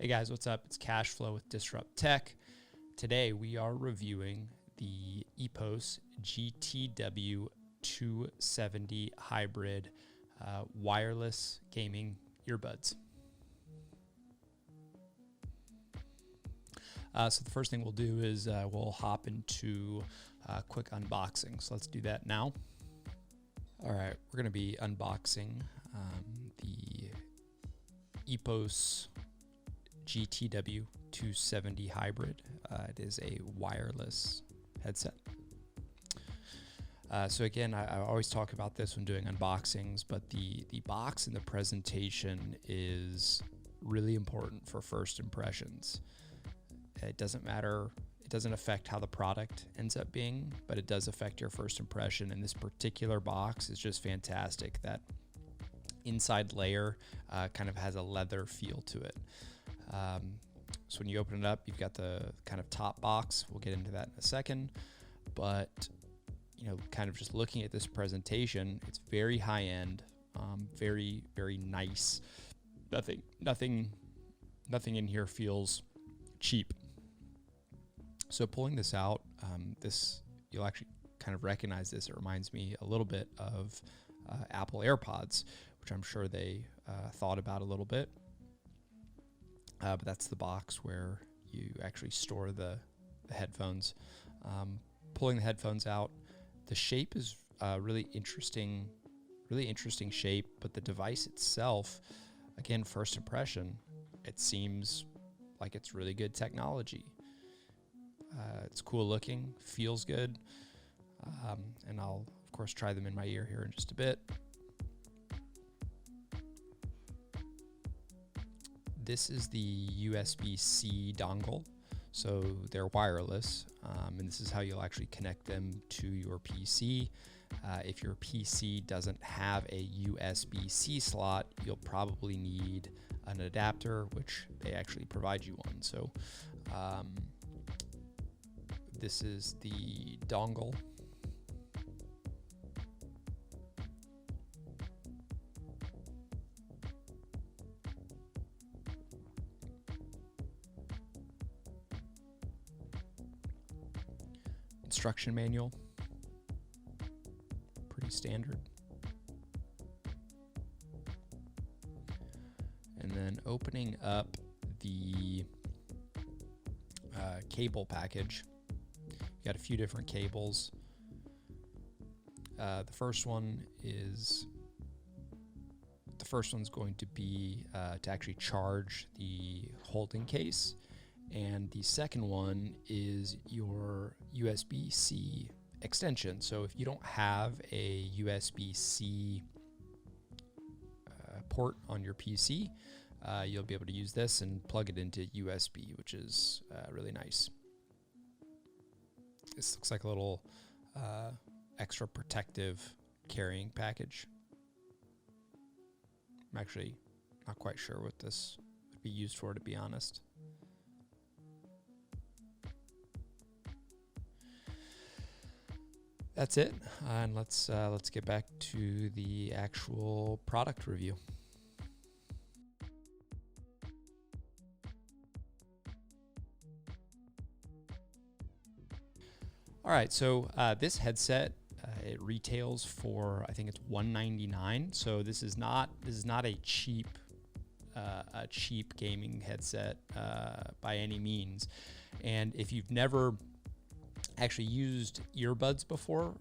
Hey guys, what's up? It's Casflo with Disrupt Tech. Today we are reviewing the EPOS GTW 270 hybrid wireless gaming earbuds. So the first thing we'll do is we'll hop into a quick unboxing. So let's do that now. All right, we're going to be unboxing the EPOS GTW 270 hybrid. It is a wireless headset. So again, I always talk about this when doing unboxings, but the box and the presentation is really important for first impressions. It doesn't matter, it doesn't affect how the product ends up being, but it does affect your first impression. And this particular box is just fantastic. That inside layer kind of has a leather feel to it. So when you open it up, you've got the kind of top box. We'll get into that in a second, but you know, kind of just looking at this presentation, it's very high end, very, very nice. Nothing in here feels cheap. So pulling this out, you'll actually kind of recognize this. It reminds me a little bit of Apple AirPods, which I'm sure they thought about a little bit. But that's the box where you actually store the headphones. Pulling the headphones out, the shape is really interesting shape, but the device itself, again, first impression, it seems like it's really good technology. It's cool looking, feels good, and I'll of course try them in my ear here in just a bit. This is the USB-C dongle, so they're wireless, and this is how you'll actually connect them to your PC. If your PC doesn't have a USB-C slot, you'll probably need an adapter, which they actually provide you one. So this is the dongle. Instruction manual, pretty standard. And then opening up the cable package, you got a few different cables. The first one's going to be to actually charge the holding case. And the second one is your USB-C extension. So if you don't have a USB-C port on your PC, you'll be able to use this and plug it into USB, which is really nice. This looks like a little extra protective carrying package. I'm actually not quite sure what this would be used for, to be honest. That's it, and let's get back to the actual product review. All right, so this headset it retails for, I think it's $199. So this is not a cheap gaming headset by any means. And if you've never actually used earbuds before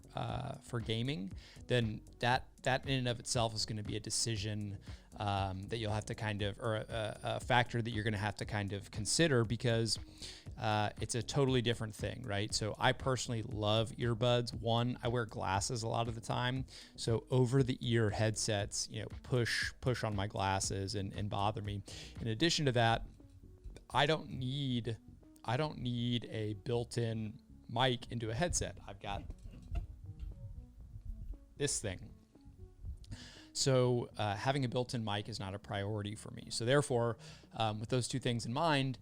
for gaming, then that in and of itself is going to be a decision that you'll have to kind of, or a factor that you're going to have to kind of consider, because it's a totally different thing, right? So I personally love earbuds. One, I wear glasses a lot of the time, so over the ear headsets, you know, push on my glasses and bother me. In addition to that, I don't need a built-in mic into a headset. I've got this thing. So having a built-in mic is not a priority for me. So therefore, with those two things in mind,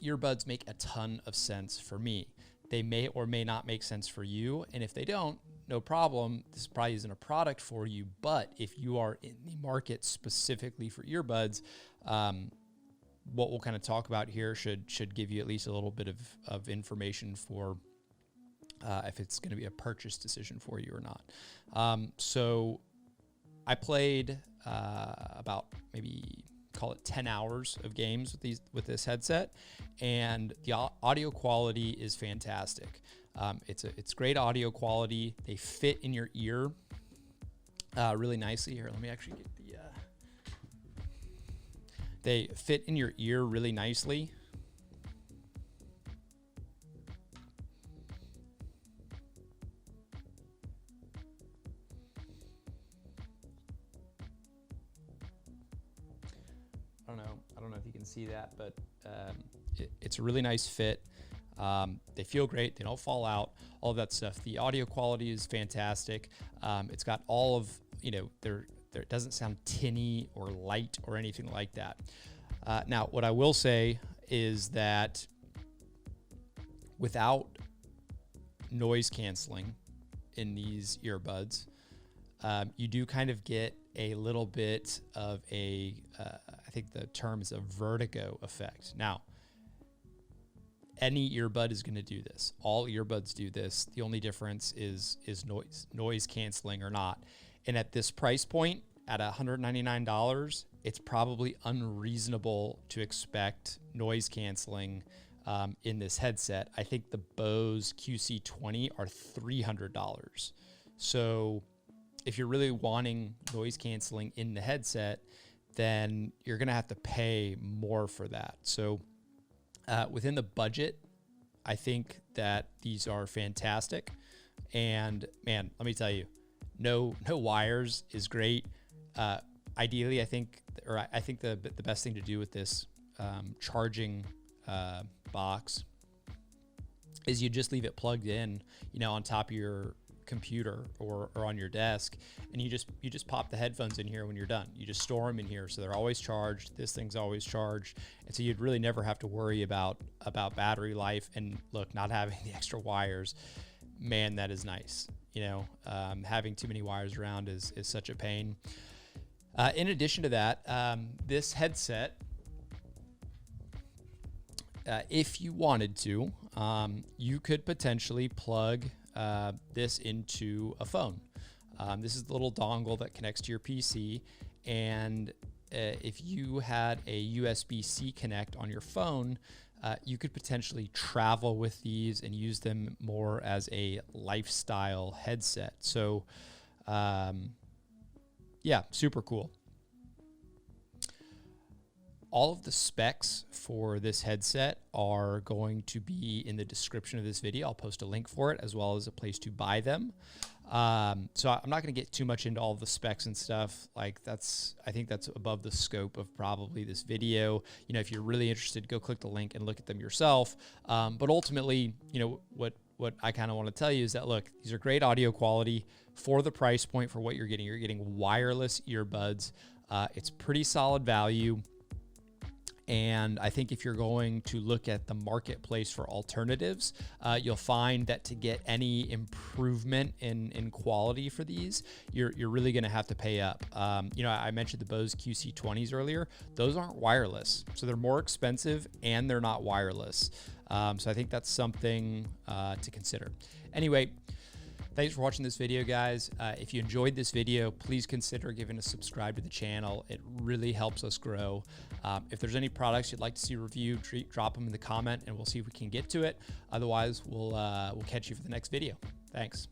earbuds make a ton of sense for me. They may or may not make sense for you. And if they don't, no problem. This probably isn't a product for you. But if you are in the market specifically for earbuds, what we'll kind of talk about here should give you at least a little bit of information for if it's going to be a purchase decision for you or not. So I played about maybe call it 10 hours of games with this headset, and the audio quality is fantastic. It's great audio quality. They fit in your ear really nicely. Here, let me actually get the. They fit in your ear really nicely. I don't know if you can see that, but it's a really nice fit. They feel great. They don't fall out, all of that stuff. The audio quality is fantastic. It's got all of, it doesn't sound tinny or light or anything like that. Now, what I will say is that without noise canceling in these earbuds, you do kind of get a little bit of I think the term is a vertigo effect. Now, any earbud is going to do this. All earbuds do this. The only difference is noise canceling or not. And at this price point, at $199, it's probably unreasonable to expect noise canceling in this headset. I think the Bose QC20 are $300. So if you're really wanting noise canceling in the headset, then you're going to have to pay more for that. So within the budget, I think that these are fantastic. And man, let me tell you, no wires is great. Ideally, I think the best thing to do with this charging box is you just leave it plugged in, on top of your computer or on your desk, and you just pop the headphones in here when you're done. You just store them in here, so they're always charged. This thing's always charged, and so you'd really never have to worry about battery life. And look, not having the extra wires, man, that is nice. Having too many wires around is such a pain. In addition to that, this headset, if you wanted to, you could potentially plug this into a phone. This is the little dongle that connects to your PC, and if you had a USB-C connect on your phone, you could potentially travel with these and use them more as a lifestyle headset. So, yeah, super cool. All of the specs for this headset are going to be in the description of this video. I'll post a link for it as well as a place to buy them. So I'm not going to get too much into all of the specs and stuff. I think that's above the scope of probably this video. If you're really interested, go click the link and look at them yourself. But ultimately, what I kind of want to tell you is that, look, these are great audio quality for the price point for what you're getting. You're getting wireless earbuds. It's pretty solid value. And I think if you're going to look at the marketplace for alternatives, you'll find that to get any improvement in quality for these, you're really going to have to pay up. I mentioned the Bose QC20s earlier. Those aren't wireless, so they're more expensive and they're not wireless. So I think that's something to consider. Anyway, thanks for watching this video, guys. If you enjoyed this video, please consider giving a subscribe to the channel. It really helps us grow. If there's any products you'd like to see reviewed, drop them in the comment and we'll see if we can get to it. Otherwise, we'll catch you for the next video. Thanks.